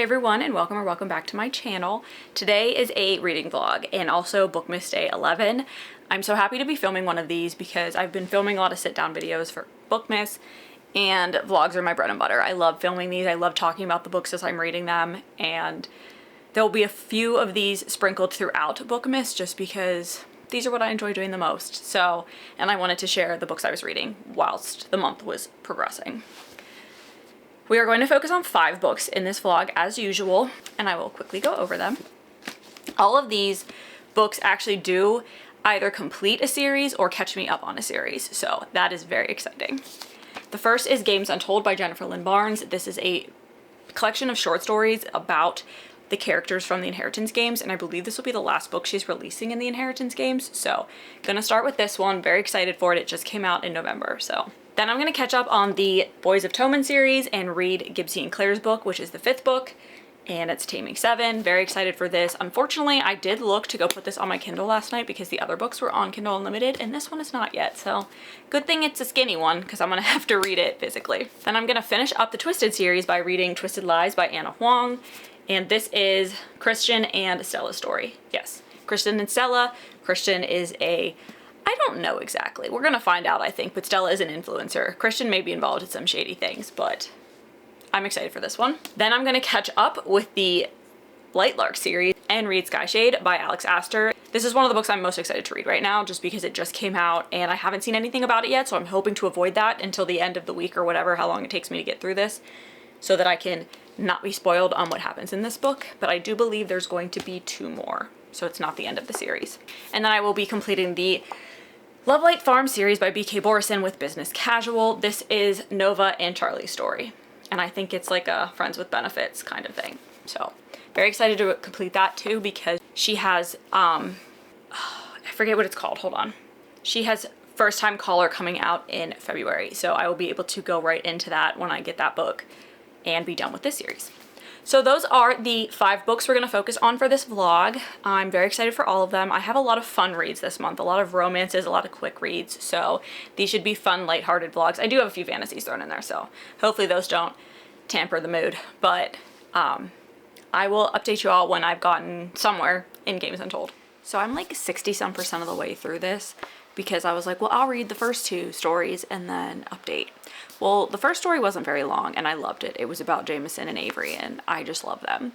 everyone, and welcome or welcome back to my channel. Today is a reading vlog and also Bookmas Day 11. I'm so happy to be filming one of these because I've been filming a lot of sit-down videos for Bookmas, and vlogs are my bread and butter. I love filming these. I love talking about the books as I'm reading them, and there'll be a few of these sprinkled throughout Bookmas just because these are what I enjoy doing the most. So, and I wanted to share the books I was reading whilst the month was progressing. We are going to focus on 5 books in this vlog as usual, and I will quickly go over them. All of these books actually do either complete a series or catch me up on a series, so that is very exciting. The first is Games Untold by Jennifer Lynn Barnes. This is a collection of short stories about the characters from the Inheritance games, and I believe this will be the last book she's releasing in the Inheritance games, so gonna start with this one. Very excited for it. It just came out in November, so. Then I'm going to catch up on the Boys of Tommen series and read Gibbsy and Claire's book, which is the 5th book, and it's Taming 7. Very excited for this. Unfortunately, I did look to go put this on my Kindle last night because the other books were on Kindle Unlimited, and this one is not yet, so good thing it's a skinny one because I'm going to have to read it physically. Then I'm going to finish up the Twisted series by reading Twisted Lies by Anna Huang, and this is Christian and Stella's story. Yes, Christian and Stella. Christian is I don't know exactly. We're gonna find out, I think, but Stella is an influencer. Christian may be involved in some shady things, but I'm excited for this one. Then I'm gonna catch up with the Lightlark series and read Skyshade by Alex Astor. This is one of the books I'm most excited to read right now just because it just came out and I haven't seen anything about it yet, so I'm hoping to avoid that until the end of the week or whatever, how long it takes me to get through this, so that I can not be spoiled on what happens in this book. But I do believe there's going to be 2 more, so it's not the end of the series. And then I will be completing the Lovelight Farm series by B.K. Borison with Business Casual. This is Nova and Charlie's story, and I think it's like a friends with benefits kind of thing. So very excited to complete that too because she has, I forget what it's called, hold on. She has First Time Caller coming out in February, so I will be able to go right into that when I get that book and be done with this series. So those are the 5 books we're going to focus on for this vlog. I'm very excited for all of them. I have a lot of fun reads this month, a lot of romances, a lot of quick reads, so these should be fun, lighthearted vlogs. I do have a few fantasies thrown in there, so hopefully those don't tamper the mood, but I will update you all when I've gotten somewhere in Games Untold. So I'm like 60-some% of the way through this because I was like, well, I'll read the first 2 stories and then update. Well, the first story wasn't very long and I loved it. It was about Jameson and Avery and I just love them.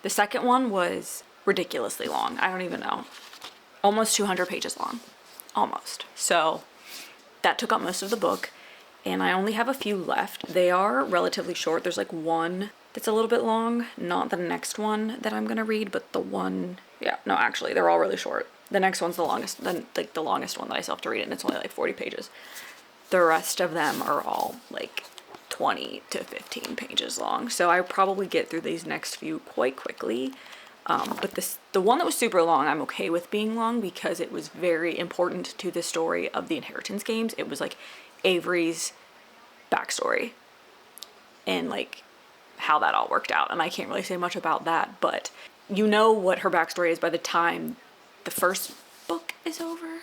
The second one was ridiculously long. I don't even know. Almost 200 pages long. Almost. So that took up most of the book and I only have a few left. They are relatively short. There's like one that's a little bit long, not the next one that I'm gonna read, but the one, yeah, no, actually they're all really short. The next one's the longest, like the longest one that I still have to read, and it's only like 40 pages. The rest of them are all like 20 to 15 pages long, so I probably get through these next few quite quickly. But the one that was super long, I'm okay with being long because it was very important to the story of the Inheritance games. It was like Avery's backstory and like how that all worked out, and I can't really say much about that, but you know what her backstory is by the time the first book is over.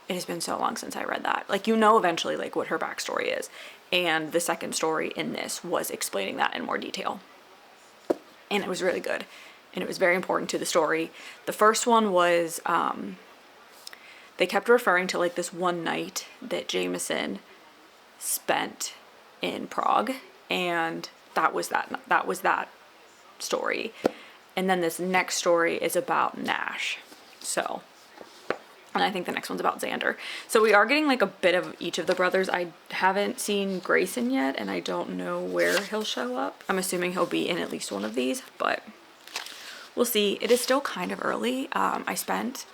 It has been so long since I read that. Like, you know eventually like what her backstory is, and the second story in this was explaining that in more detail, and it was really good and it was very important to the story. The first one was they kept referring to like this one night that Jameson spent in Prague, and that was that story. And then this next story is about Nash, so, and I think the next one's about Xander. So we are getting like a bit of each of the brothers. I haven't seen Grayson yet, and I don't know where he'll show up. I'm assuming he'll be in at least one of these, but we'll see. It is still kind of early. I spent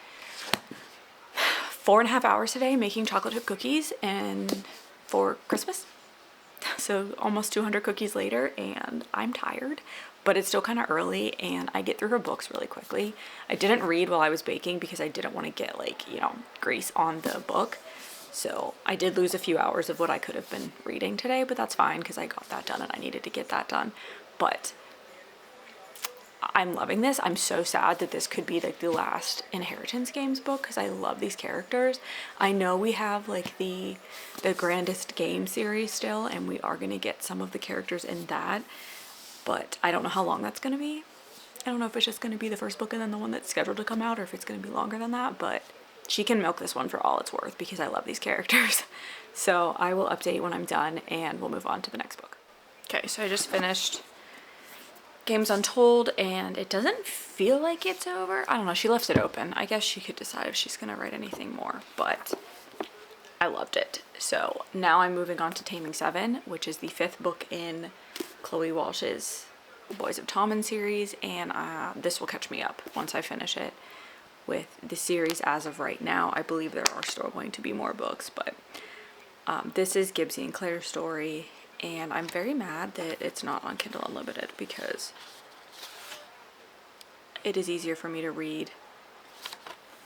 4.5 hours today making chocolate chip cookies and for Christmas. So almost 200 cookies later, and I'm tired, but it's still kind of early and I get through her books really quickly. I didn't read while I was baking because I didn't want to get like, you know, grease on the book. So I did lose a few hours of what I could have been reading today, but that's fine because I got that done and I needed to get that done. But I'm loving this. I'm so sad that this could be like the last Inheritance Games book because I love these characters. I know we have like the Grandest Game series still, and we are going to get some of the characters in that. but I don't know how long that's going to be. I don't know if it's just going to be the first book and then the one that's scheduled to come out, or if it's going to be longer than that, but she can milk this one for all it's worth because I love these characters. So I will update when I'm done and we'll move on to the next book. Okay, so I just finished Games Untold and it doesn't feel like it's over. I don't know, she left it open. I guess she could decide if she's going to write anything more, but I loved it. So now I'm moving on to Taming 7, which is the 5th book in Chloe Walsh's Boys of Tommen series, and this will catch me up once I finish it with the series. As of right now, I believe there are still going to be more books, but this is Gibbsy and Claire's story, and I'm very mad that it's not on Kindle Unlimited because it is easier for me to read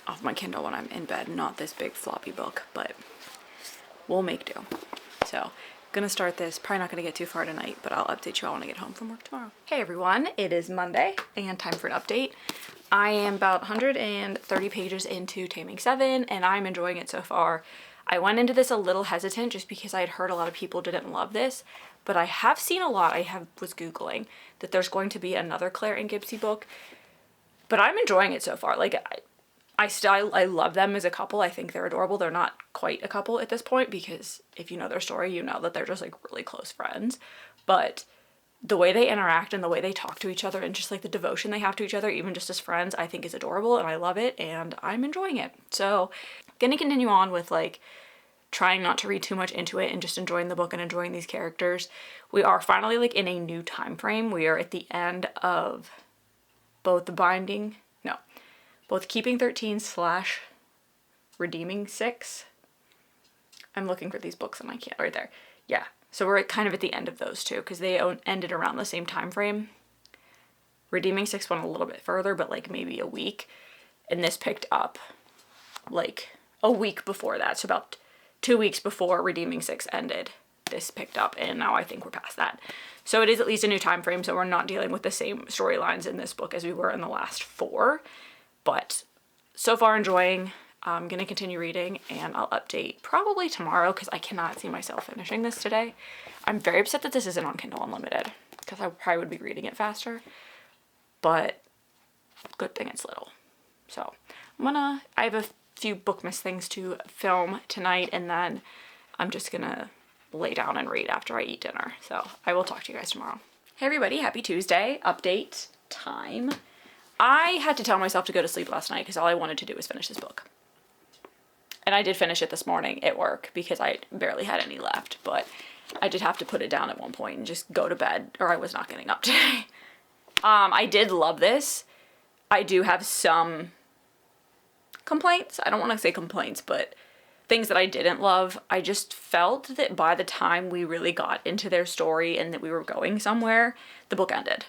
off my Kindle when I'm in bed, not this big floppy book, but we'll make do. So gonna start this, probably not gonna get too far tonight, but I'll update you all when I get home from work tomorrow. Hey everyone, it is Monday and time for an update. I am about 130 pages into Taming 7 and I'm enjoying it so far. I went into this a little hesitant just because I had heard a lot of people didn't love this, but I have seen a lot. Was Googling that there's going to be another Claire and Gibbsy book, but I'm enjoying it so far. Like I love them as a couple. I think they're adorable. They're not quite a couple at this point because if you know their story, you know that they're just like really close friends. But the way they interact and the way they talk to each other and just like the devotion they have to each other, even just as friends, I think is adorable and I love it and I'm enjoying it. So gonna continue on with like trying not to read too much into it and just enjoying the book and enjoying these characters. We are finally like in a new time frame. We are at the end of both Keeping 13 / Redeeming 6. I'm looking for these books and I can't, right there. Yeah, so we're kind of at the end of those two because they ended around the same time frame. Redeeming 6 went a little bit further, but like maybe a week. And this picked up like a week before that. So about 2 weeks before Redeeming 6 ended, this picked up, and now I think we're past that. So it is at least a new time frame, so we're not dealing with the same storylines in this book as we were in the last 4. But so far enjoying. I'm gonna continue reading and I'll update probably tomorrow because I cannot see myself finishing this today. I'm very upset that this isn't on Kindle Unlimited because I probably would be reading it faster, but good thing it's little. So I have a few bookmas things to film tonight and then I'm just gonna lay down and read after I eat dinner. So I will talk to you guys tomorrow. Hey everybody, happy Tuesday. Update time. I had to tell myself to go to sleep last night because all I wanted to do was finish this book. And I did finish it this morning at work because I barely had any left, but I did have to put it down at one point and just go to bed or I was not getting up today. I did love this. I do have some complaints. I don't want to say complaints, but things that I didn't love. I just felt that by the time we really got into their story and that we were going somewhere, the book ended.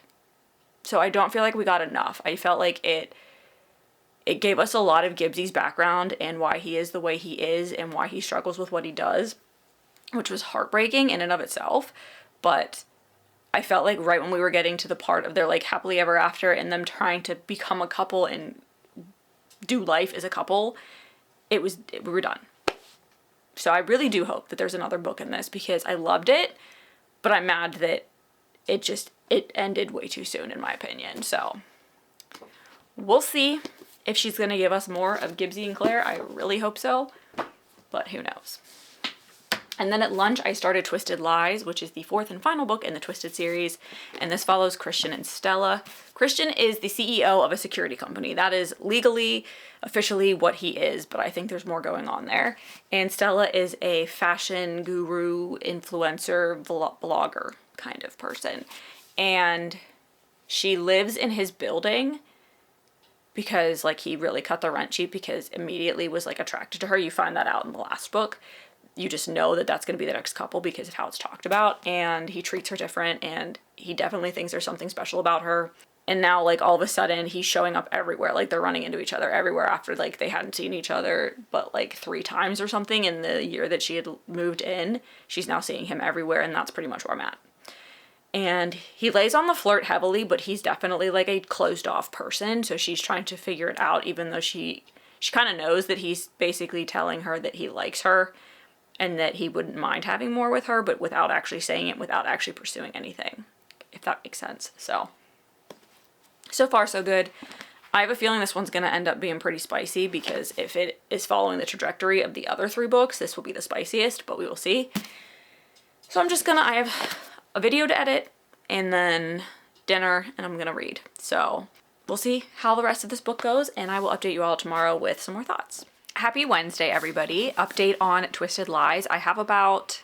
So I don't feel like we got enough. I felt like it gave us a lot of Gibbsy's background and why he is the way he is and why he struggles with what he does, which was heartbreaking in and of itself. But I felt like right when we were getting to the part of their like happily ever after and them trying to become a couple and do life as a couple, we were done. So I really do hope that there's another book in this because I loved it, but I'm mad that it ended way too soon in my opinion. So we'll see if she's going to give us more of Gibbsy and Claire. I really hope so, but who knows. And then at lunch, I started Twisted Lies, which is the 4th and final book in the Twisted series. And this follows Christian and Stella. Christian is the CEO of a security company. That is legally, officially what he is, but I think there's more going on there. And Stella is a fashion guru, influencer, blogger kind of person. And she lives in his building because like he really cut the rent cheap because immediately was like attracted to her. You find that out in the last book. You just know that that's going to be the next couple because of how it's talked about, and he treats her different and he definitely thinks there's something special about her. And now like all of a sudden he's showing up everywhere. Like they're running into each other everywhere after like they hadn't seen each other but like 3 times or something in the year that she had moved in. She's now seeing him everywhere, and that's pretty much where I'm at. And he lays on the flirt heavily, but he's definitely like a closed off person. So she's trying to figure it out, even though she kind of knows that he's basically telling her that he likes her and that he wouldn't mind having more with her, but without actually saying it, without actually pursuing anything. if that makes sense. So far so good. I have a feeling this one's going to end up being pretty spicy because if it is following the trajectory of the other 3 books, this will be the spiciest, but we will see. So I have a video to edit and then dinner, and I'm gonna read. So we'll see how the rest of this book goes, and I will update you all tomorrow with some more thoughts. Happy Wednesday, everybody. Update on Twisted Lies. I have about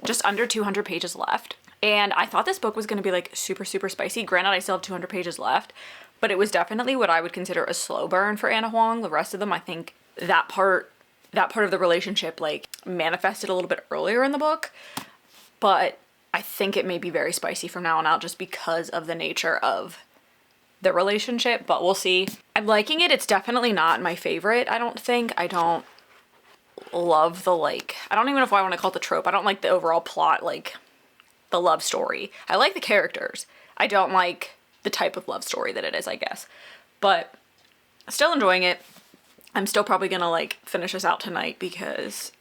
just under 200 pages left, and I thought this book was gonna be like super, super spicy. Granted, I still have 200 pages left, but it was definitely what I would consider a slow burn for Anna Huang. The rest of them, I think that part of the relationship like manifested a little bit earlier in the book, but I think it may be very spicy from now on out just because of the nature of the relationship, but we'll see. I'm liking it. It's definitely not my favorite, I don't think. I don't love the I don't even know if I want to call it the trope. I don't like the overall plot, like the love story. I like the characters. I don't like the type of love story that it is, I guess. But still enjoying it. I'm still probably gonna finish this out tonight because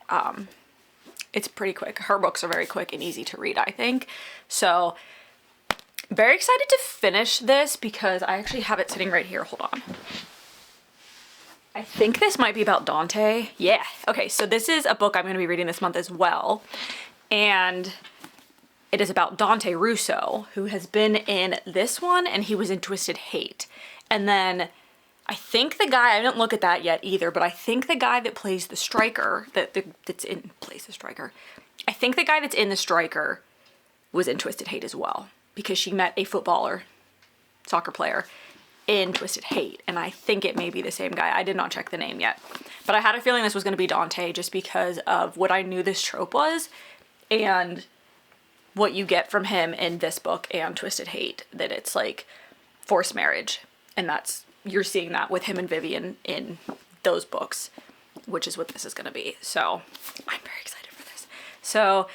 it's pretty quick. Her books are very quick and easy to read, I think. So very excited to finish this because I actually have it sitting right here. Hold on. I think this might be about Dante. Yeah. Okay, so this is a book I'm going to be reading this month as well. And it is about Dante Russo, who has been in this one, and he was in Twisted Hate. And then I think the guy, I didn't look at that yet either, but I think the guy that plays the striker, I think the guy that's in the striker was in Twisted Hate as well, because she met a soccer player in Twisted Hate, and I think it may be the same guy. I did not check the name yet, but I had a feeling this was going to be Dante just because of what I knew this trope was, and what you get from him in this book and Twisted Hate, that it's like forced marriage, and you're seeing that with him and Vivian in those books, which is what this is going to be. So I'm very excited for this. So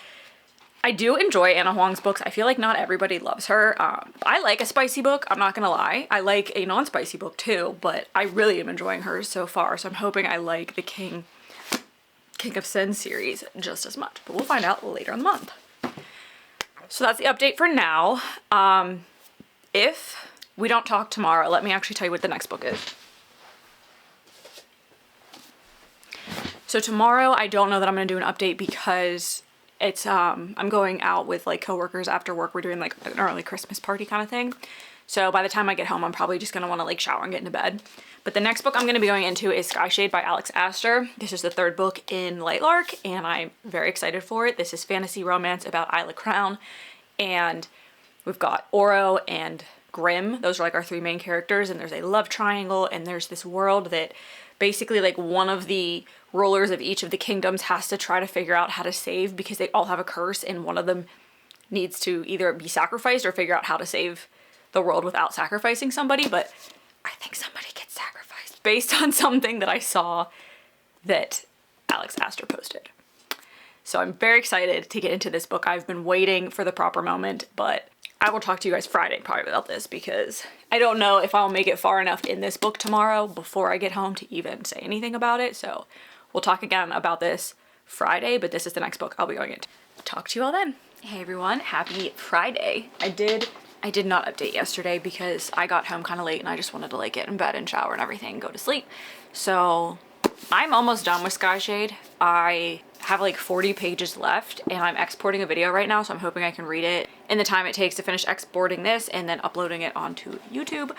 I do enjoy Anna Huang's books. I feel like not everybody loves her. I like a spicy book, I'm not gonna lie. I like a non-spicy book too, but I really am enjoying hers so far, so I'm hoping I like the King of Sin series just as much, but we'll find out later in the month. So that's the update for now. If we don't talk tomorrow, let me actually tell you what the next book is. So tomorrow, I don't know that I'm gonna do an update because it's, I'm going out with coworkers after work. We're doing an early Christmas party kind of thing. So by the time I get home, I'm probably just gonna wanna shower and get into bed. But the next book I'm gonna be going into is Skyshade by Alex Astor. This is the 3rd book in Lightlark, and I'm very excited for it. This is fantasy romance about Isla Crown, and we've got Oro and Grimm. Those are our 3 main characters, and there's a love triangle, and there's this world that basically one of the rulers of each of the kingdoms has to try to figure out how to save, because they all have a curse, and one of them needs to either be sacrificed or figure out how to save the world without sacrificing somebody. But I think somebody gets sacrificed based on something that I saw that Alex Astor posted. So I'm very excited to get into this book. I've been waiting for the proper moment, but I will talk to you guys Friday probably about this because I don't know if I'll make it far enough in this book tomorrow before I get home to even say anything about it. So we'll talk again about this Friday, but this is the next book I'll be going into. Talk to you all then. Hey everyone, happy Friday. I did not update yesterday because I got home kind of late and I just wanted to get in bed and shower and everything and go to sleep. So I'm almost done with Skyshade. I have 40 pages left and I'm exporting a video right now, so I'm hoping I can read it in the time it takes to finish exporting this and then uploading it onto YouTube.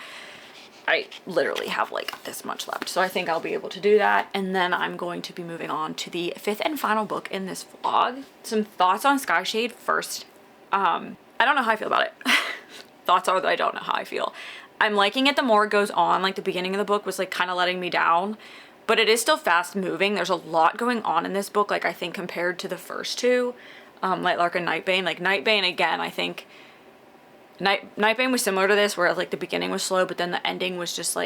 I literally have this much left, so I think I'll be able to do that, and then I'm going to be moving on to the 5th and final book in this vlog. Some thoughts on Skyshade first. I don't know how I feel about it. Thoughts are that I don't know how I feel. I'm liking it the more it goes on. The beginning of the book was kind of letting me down, but it is still fast moving. There's a lot going on in this book, I think compared to the first 2, Lightlark and Nightbane. Nightbane, again, I think Nightbane was similar to this, where the beginning was slow, but then the ending was just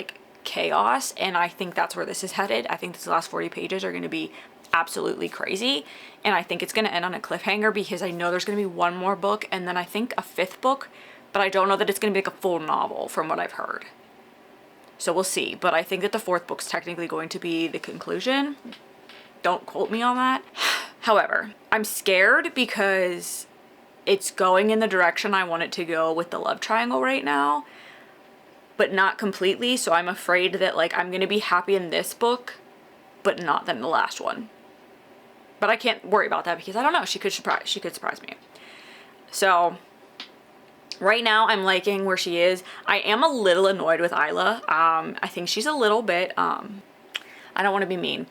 chaos, and I think that's where this is headed. I think these last 40 pages are going to be absolutely crazy, and I think it's going to end on a cliffhanger because I know there's going to be one more book, and then I think a 5th book, but I don't know that it's going to be a full novel from what I've heard. So we'll see, but I think that the 4th book's technically going to be the conclusion. Don't quote me on that. However, I'm scared because it's going in the direction I want it to go with the love triangle right now, but not completely. So I'm afraid that like I'm gonna be happy in this book, but not in the last one. But I can't worry about that because I don't know. She could surprise me. So right now I'm liking where she is. I am a little annoyed with Isla. I think she's a little bit, I don't want to be mean,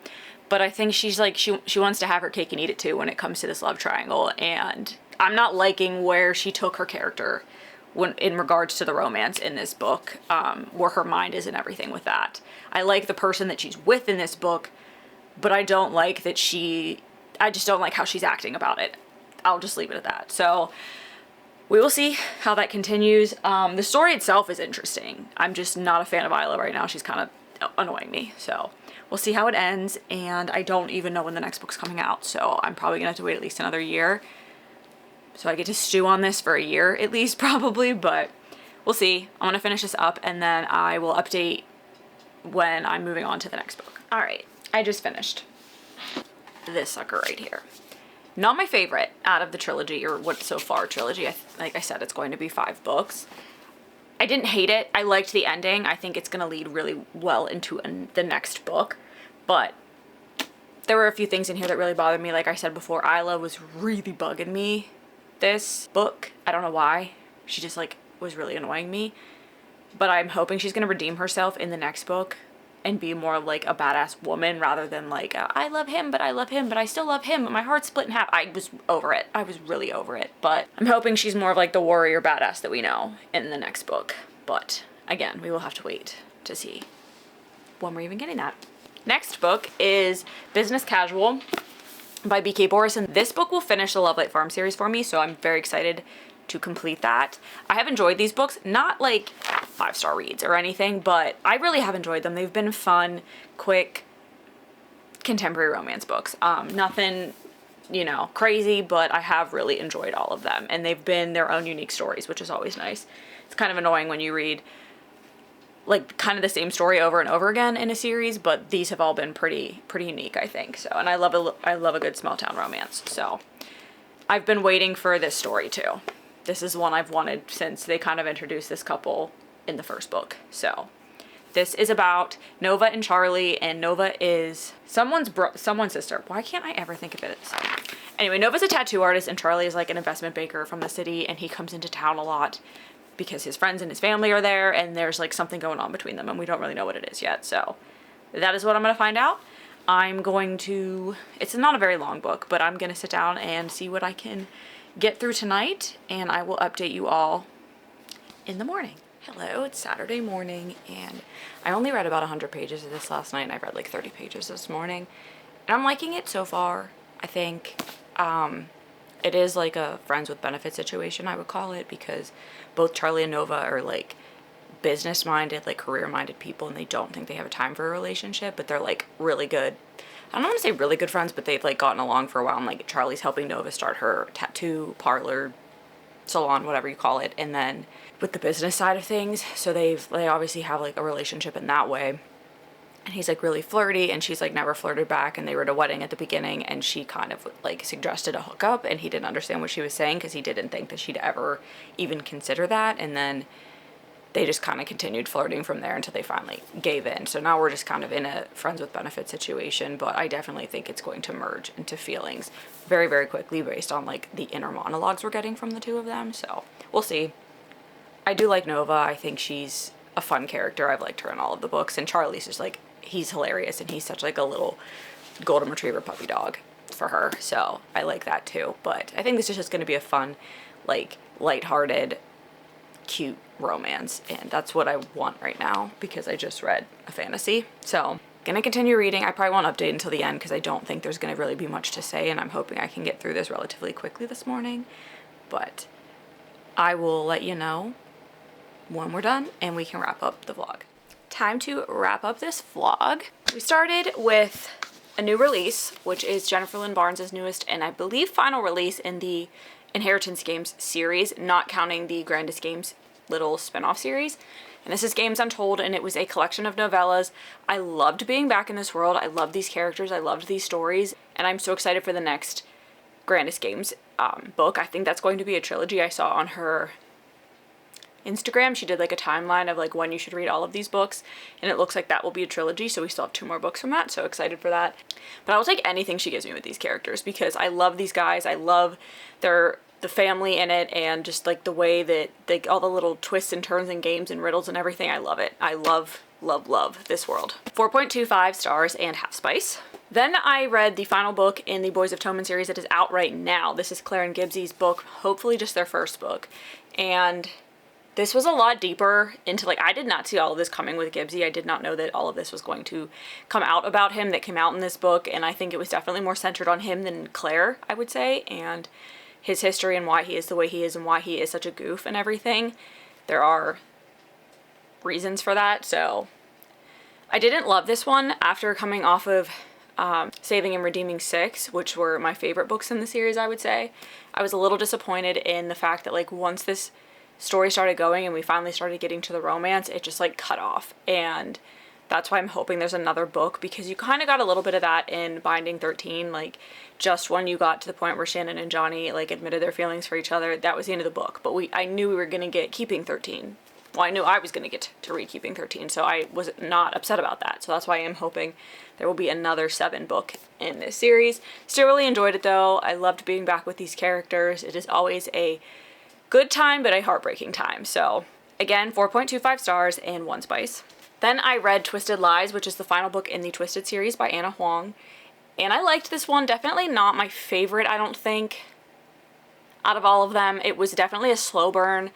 but I think she's like, she wants to have her cake and eat it too when it comes to this love triangle. And I'm not liking where she took her character when in regards to the romance in this book, where her mind is and everything with that. I like the person that she's with in this book, but I don't like that I just don't like how she's acting about it. I'll just leave it at that. So we will see how that continues. The story itself is interesting. I'm just not a fan of Isla right now. She's kind of annoying me. So we'll see how it ends. And I don't even know when the next book's coming out. So I'm probably gonna have to wait at least another year. So I get to stew on this for a year at least probably, but we'll see. I'm gonna finish this up and then I will update when I'm moving on to the next book. All right, I just finished this sucker right here. Not my favorite out of the trilogy, or what so far trilogy. Like I said, it's going to be 5 books. I didn't hate it. I liked the ending. I think it's going to lead really well into the next book. But there were a few things in here that really bothered me. Like I said before, Isla was really bugging me this book. I don't know why. She just like was really annoying me. But I'm hoping she's going to redeem herself in the next book and be more like a badass woman rather than like, I love him, but I still love him, but my heart's split in half. I was over it. I was really over it. But I'm hoping she's more of like the warrior badass that we know in the next book. But again, we will have to wait to see when we're even getting that. Next book is Business Casual by B.K. Boris, and this book will finish the Love Light Farm series for me, so I'm very excited to complete that. I have enjoyed these books, not like 5-star reads or anything, but I really have enjoyed them. They've been fun, quick, contemporary romance books. Nothing, you know, crazy, but I have really enjoyed all of them, and they've been their own unique stories, which is always nice. It's kind of annoying when you read like kind of the same story over and over again in a series, but these have all been pretty unique, I think. So, and I love a good small town romance. So I've been waiting for this story too. This is one I've wanted since they kind of introduced this couple in the first book. So this is about Nova and Charlie, and Nova is someone's sister. Why can't I ever think of it as? Anyway, Nova's a tattoo artist and Charlie is like an investment banker from the city, and he comes into town a lot because his friends and his family are there, and there's like something going on between them, and we don't really know what it is yet. So that is what I'm going to find out. It's not a very long book, but I'm going to sit down and see what I can get through tonight, and I will update you all in the morning. Hello, it's Saturday morning, and I only read about 100 pages of this last night, and I've read like 30 pages this morning, and I'm liking it so far. I think it is like a friends with benefits situation, I would call it, because both Charlie and Nova are like business-minded, like career-minded people, and they don't think they have time for a relationship, but they're like really good. I don't want to say really good friends, but they've like gotten along for a while, and like Charlie's helping Nova start her tattoo parlor, salon, whatever you call it, and then with the business side of things, so they obviously have like a relationship in that way. And he's like really flirty, and she's like never flirted back, and they were at a wedding at the beginning, and she kind of like suggested a hookup, and he didn't understand what she was saying because he didn't think that she'd ever even consider that. And then they just kind of continued flirting from there until they finally gave in. So now we're just kind of in a friends with benefits situation, but I definitely think it's going to merge into feelings very, very quickly based on like the inner monologues we're getting from the two of them. So we'll see. I do like Nova. I think she's a fun character. I've liked her in all of the books, and Charlie's just like, he's hilarious, and he's such like a little golden retriever puppy dog for her. So I like that too. But I think this is just going to be a fun, like lighthearted, cute romance, and that's what I want right now because I just read a fantasy. So gonna continue reading. I probably won't update until the end because I don't think there's gonna really be much to say, and I'm hoping I can get through this relatively quickly this morning, but I will let you know when we're done and we can wrap up the vlog. Time to wrap up this vlog. We started with a new release, which is Jennifer Lynn Barnes' newest and I believe final release in the Inheritance Games series, not counting the Grandest Games little spin-off series. And this is Games Untold, and it was a collection of novellas. I loved being back in this world. I loved these characters. I loved these stories, and I'm so excited for the next Grandest Games book. I think that's going to be a trilogy. I saw on her Instagram, she did like a timeline of like when you should read all of these books, and it looks like that will be a trilogy, so we still have 2 more books from that, so excited for that. But I will take anything she gives me with these characters because I love these guys. I love the family in it, and just like the way that all the little twists and turns and games and riddles and everything. I love it. I love this world. 4.25 stars and half spice. Then I read the final book in the Boys of Tommen series that is out right now. This is Claire and Gibbs's book, hopefully just their first book. And this was a lot deeper into, like, I did not see all of this coming with Gibbsy. I did not know that all of this was going to come out about him that came out in this book, and I think it was definitely more centered on him than Claire, I would say, and his history and why he is the way he is and why he is such a goof and everything. There are reasons for that, so I didn't love this one after coming off of Saving and Redeeming 6, which were my favorite books in the series, I would say. I was a little disappointed in the fact that, like, once this story started going and we finally started getting to the romance, it just, like, cut off. And that's why I'm hoping there's another book, because you kind of got a little bit of that in Binding 13. Like, just when you got to the point where Shannon and Johnny, like, admitted their feelings for each other, that was the end of the book. But I knew we were going to get Keeping 13. Well, I knew I was going to get to read Keeping 13, so I was not upset about that. So that's why I am hoping there will be another 7 book in this series. Still really enjoyed it, though. I loved being back with these characters. It is always a good time, but a heartbreaking time. So, again, 4.25 stars and 1 spice. Then I read Twisted Lies, which is the final book in the Twisted series by Anna Huang. And I liked this one. Definitely not my favorite, I don't think, out of all of them. It was definitely a slow burn.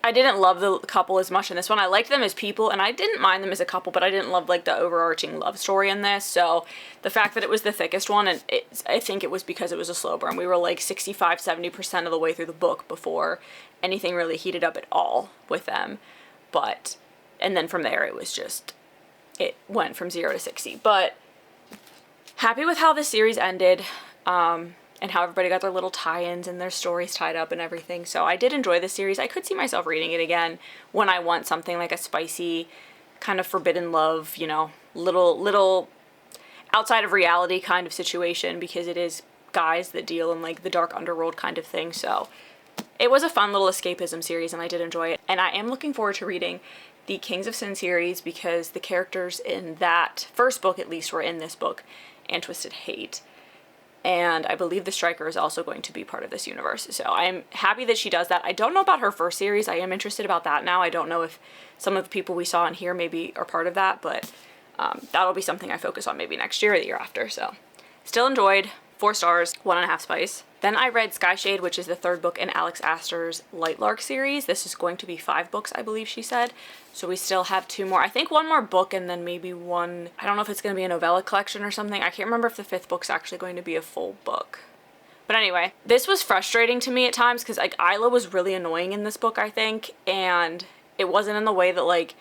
I didn't love the couple as much in this one. I liked them as people, and I didn't mind them as a couple, but I didn't love, like, the overarching love story in this. So the fact that it was the thickest one, and I think it was because it was a slow burn. We were like 65-70% of the way through the book before anything really heated up at all with them. But, and then from there it was just, it went from 0 to 60. But happy with how this series ended. And how everybody got their little tie-ins and their stories tied up and everything. So I did enjoy this series. I could see myself reading it again when I want something like a spicy, kind of forbidden love, you know, little outside of reality kind of situation, because it is guys that deal in, like, the dark underworld kind of thing. So it was a fun little escapism series, and I did enjoy it. And I am looking forward to reading the Kings of Sin series, because the characters in that first book, at least, were in this book, and Twisted Hate. And I believe the Striker is also going to be part of this universe. So I'm happy that she does that. I don't know about her first series. I am interested about that now. I don't know if some of the people we saw in here maybe are part of that, but that'll be something I focus on maybe next year or the year after. So still enjoyed. 4 stars, 1.5 spice. Then I read Skyshade, which is the 3rd book in Alex Astor's Lightlark series. This is going to be 5 books, I believe she said. So we still have 2 more. I think 1 more book and then maybe 1, I don't know if it's going to be a novella collection or something. I can't remember if the 5th book's actually going to be a full book. But anyway, this was frustrating to me at times because, like, Isla was really annoying in this book, I think. And it wasn't in the way that, like,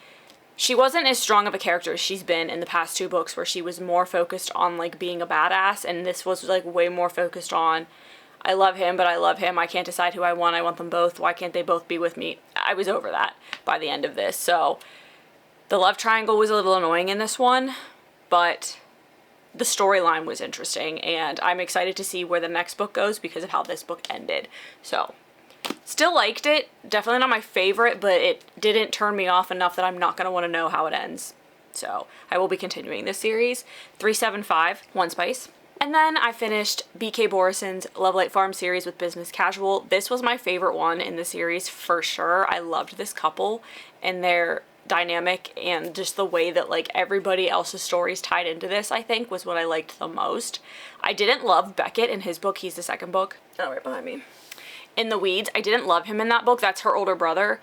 she wasn't as strong of a character as she's been in the past 2 books, where she was more focused on, like, being a badass, and this was, like, way more focused on, I love him, but I love him, I can't decide who I want them both, why can't they both be with me? I was over that by the end of this. So the love triangle was a little annoying in this one, but the storyline was interesting, and I'm excited to see where the next book goes because of how this book ended. So still liked it. Definitely not my favorite, but it didn't turn me off enough that I'm not going to want to know how it ends. So I will be continuing this series. 3.75, 1 spice. And then I finished B.K. Borison's Lovelight Farm series with Business Casual. This was my favorite one in the series for sure. I loved this couple and their dynamic, and just the way that, like, everybody else's stories tied into this, I think, was what I liked the most. I didn't love Beckett in his book. He's the 2nd book. Oh, right behind me. In the Weeds. I didn't love him in that book. That's her older brother.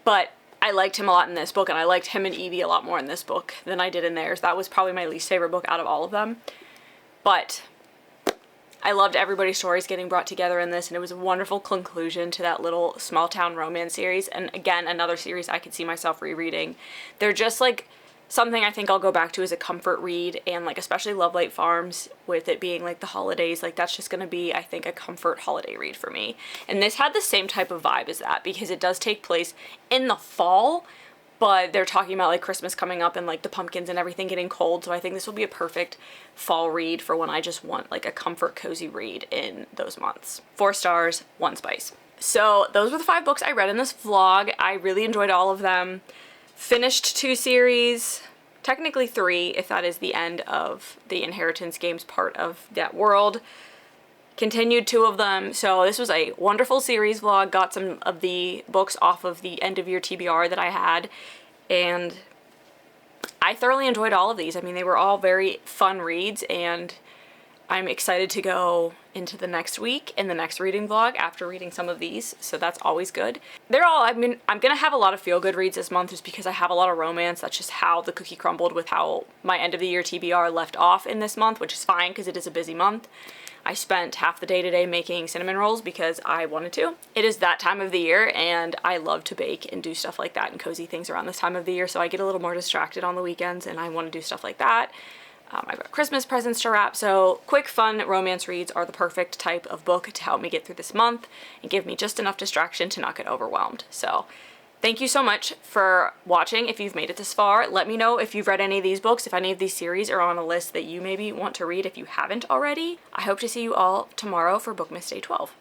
But I liked him a lot in this book, and I liked him and Evie a lot more in this book than I did in theirs. That was probably my least favorite book out of all of them. But I loved everybody's stories getting brought together in this, and it was a wonderful conclusion to that little small town romance series. And again, another series I could see myself rereading. They're just, like, something I think I'll go back to as a comfort read, and, like, especially Lovelight Farms, with it being, like, the holidays, like, that's just gonna be, I think, a comfort holiday read for me. And this had the same type of vibe as that, because it does take place in the fall, but they're talking about like Christmas coming up and like the pumpkins and everything getting cold, so I think this will be a perfect fall read for when I just want like a comfort cozy read in those months. 4 stars, 1 spice. So those were the 5 books I read in this vlog. I really enjoyed all of them. Finished 2 series, technically 3 if that is the end of the Inheritance Games part of that world. Continued 2 of them, so this was a wonderful series vlog. Got some of the books off of the end of year TBR that I had, and I thoroughly enjoyed all of these. I mean, they were all very fun reads, and I'm excited to go into the next week in the next reading vlog after reading some of these, so that's always good. They're all, I mean, I'm gonna have a lot of feel-good reads this month just because I have a lot of romance. That's just how the cookie crumbled with how my end of the year TBR left off in this month, which is fine because it is a busy month. I spent half the day today making cinnamon rolls because I wanted to. It is that time of the year, and I love to bake and do stuff like that and cozy things around this time of the year, so I get a little more distracted on the weekends and I want to do stuff like that. I've got Christmas presents to wrap, so quick, fun romance reads are the perfect type of book to help me get through this month and give me just enough distraction to not get overwhelmed. So thank you so much for watching. If you've made it this far, let me know if you've read any of these books, if any of these series are on a list that you maybe want to read if you haven't already. I hope to see you all tomorrow for Bookmas Day 12.